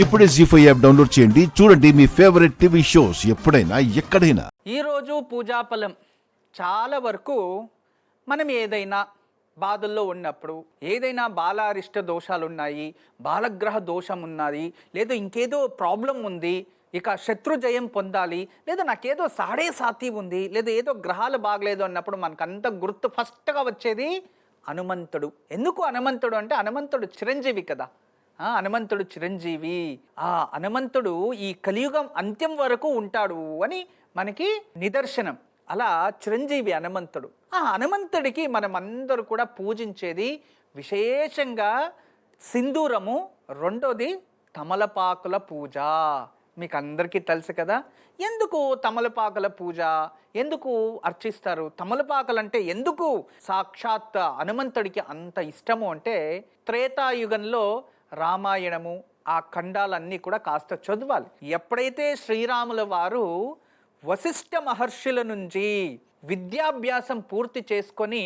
ఇప్పుడే జీ5 app download చేయండి. చూడండి మీ ఫేవరెట్ టీవీ షోస్ ఎప్పుడైనా ఎక్కడైనా. ఈరోజు పూజాఫలం చాలా వరకు మనం ఏదైనా బాధల్లో ఉన్నప్పుడు, ఏదైనా బాలారిష్ట దోషాలు ఉన్నాయి, బాలగ్రహ దోషం ఉన్నది, లేదా ఇంకేదో ప్రాబ్లం ఉంది, ఇక శత్రు జయం పొందాలి, లేదా నాకేదో సాడే సాతి ఉంది, లేదా ఏదో గ్రహాలు బాగలేదు అన్నప్పుడు మనకంత గుర్తు ఫస్ట్గా వచ్చేది హనుమంతుడు. ఎందుకు హనుమంతుడు అంటే హనుమంతుడు చిరంజీవి కదా. హనుమంతుడు చిరంజీవి. హనుమంతుడు ఈ కలియుగం అంత్యం వరకు ఉంటాడు అని మనకి నిదర్శనం. అలా చిరంజీవి హనుమంతుడు. హనుమంతుడికి మనం అందరూ కూడా పూజించేది విశేషంగా సింధూరము, రెండోది తమలపాకుల పూజ. మీకు అందరికీ తెలుసు కదా. ఎందుకు తమలపాకుల పూజ ఎందుకు అర్చిస్తారు? తమలపాకులు అంటే ఎందుకు సాక్షాత్ హనుమంతుడికి అంత ఇష్టము అంటే, త్రేతాయుగంలో రామాయణము ఆ ఖండాలన్నీ కూడా కాస్త చదవాలి. ఎప్పుడైతే శ్రీరాముల వారు వశిష్ఠ మహర్షుల నుంచి విద్యాభ్యాసం పూర్తి చేసుకొని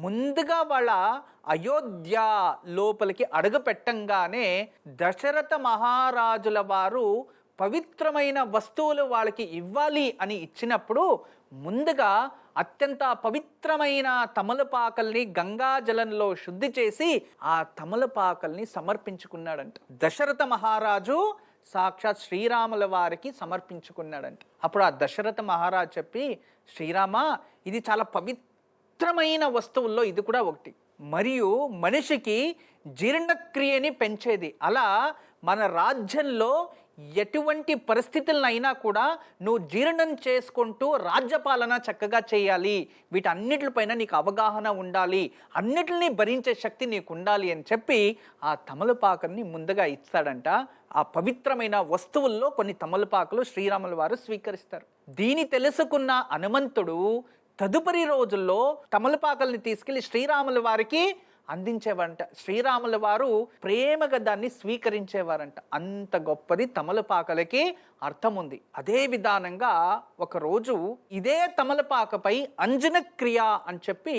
ముందుగా వాళ్ళ అయోధ్య లోపలికి అడుగు పెట్టంగానే దశరథ మహారాజుల వారు పవిత్రమైన వస్తువులు వాళ్ళకి ఇవ్వాలి అని ఇచ్చినప్పుడు ముందుగా అత్యంత పవిత్రమైన తమలపాకల్ని గంగాజలంలో శుద్ధి చేసి ఆ తమలపాకల్ని సమర్పించుకున్నాడంట. దశరథ మహారాజు సాక్షాత్ శ్రీరాముల వారికి సమర్పించుకున్నాడంట. అప్పుడు ఆ దశరథ మహారాజు చెప్పి, శ్రీరామ, ఇది చాలా పవిత్రమైన వస్తువుల్లో ఇది కూడా ఒకటి, మరియు మనిషికి జీర్ణక్రియని పెంచేది. అలా మన రాజ్యంలో ఎటువంటి పరిస్థితులనైనా కూడా నువ్వు జీర్ణం చేసుకుంటూ రాజ్యపాలన చక్కగా చేయాలి, వీటన్నిటిపైన నీకు అవగాహన ఉండాలి, అన్నిటిని భరించే శక్తి నీకు ఉండాలి అని చెప్పి ఆ తమలపాకుని ముందుగా ఇస్తాడంట. ఆ పవిత్రమైన వస్తువుల్లో కొన్ని తమలపాకులు శ్రీరాముల వారు స్వీకరిస్తారు. దీని తెలుసుకున్న హనుమంతుడు తదుపరి రోజుల్లో తమలపాకుల్ని తీసుకెళ్లి శ్రీరాముల వారికి అందించేవారంట. శ్రీరాముల వారు ప్రేమగా దాన్ని స్వీకరించేవారంట. అంత గొప్పది తమలపాకలకి అర్థం ఉంది. అదే విధానంగా ఒకరోజు ఇదే తమలపాకపై అంజన క్రియ అని చెప్పి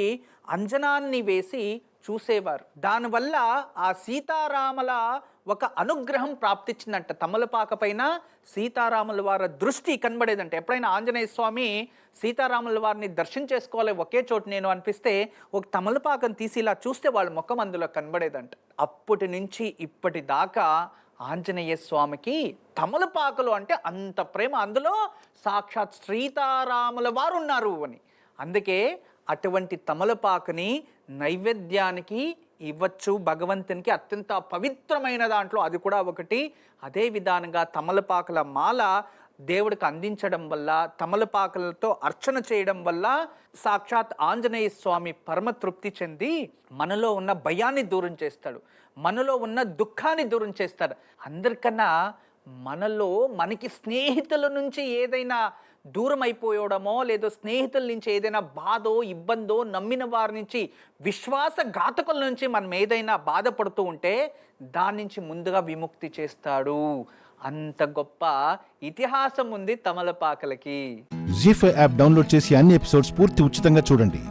అంజనాన్ని వేసి చూసేవారు. దానివల్ల ఆ సీతారాముల ఒక అనుగ్రహం ప్రాప్తించిందంట. తమలపాక పైన సీతారాముల వారి దృష్టి కనబడేదంట. ఎప్పుడైనా ఆంజనేయ స్వామి సీతారాముల వారిని దర్శనం చేసుకోవాలి ఒకే చోటు నేను అనిపిస్తే ఒక తమలపాకను తీసి ఇలా చూస్తే వాళ్ళ ముఖం అందులో కనబడేదంట. అప్పటి నుంచి ఇప్పటి దాకా ఆంజనేయ స్వామికి తమలపాకలు అంటే అంత ప్రేమ. అందులో సాక్షాత్ సీతారాముల వారు ఉన్నారు అని. అందుకే అటువంటి తమలపాకుని నైవేద్యానికి ఇవ్వచ్చు భగవంతునికి. అత్యంత పవిత్రమైన దాంట్లో అది కూడా ఒకటి. అదే విధానంగా తమలపాకుల మాల దేవుడికి అందించడం వల్ల, తమలపాకులతో అర్చన చేయడం వల్ల సాక్షాత్ ఆంజనేయ స్వామి పరమ తృప్తి చెంది మనలో ఉన్న భయాన్ని దూరం చేస్తాడు, మనలో ఉన్న దుఃఖాన్ని దూరం చేస్తాడు. అందరికన్నా మనలో మనకి స్నేహితుల నుంచి ఏదైనా దూరం అయిపోవడమో, లేదో స్నేహితుల నుంచి ఏదైనా బాధో ఇబ్బందో, నమ్మిన వారి నుంచి విశ్వాసఘాతకుల నుంచి మనం ఏదైనా బాధపడుతూ ఉంటే దాని నుంచి ముందుగా విముక్తి చేస్తాడు. అంత గొప్ప ఇతిహాసం ఉంది తమలపాకలకి. జీ5 యాప్ డౌన్లోడ్ చేసి అన్ని ఎపిసోడ్స్ పూర్తి ఉచితంగా చూడండి.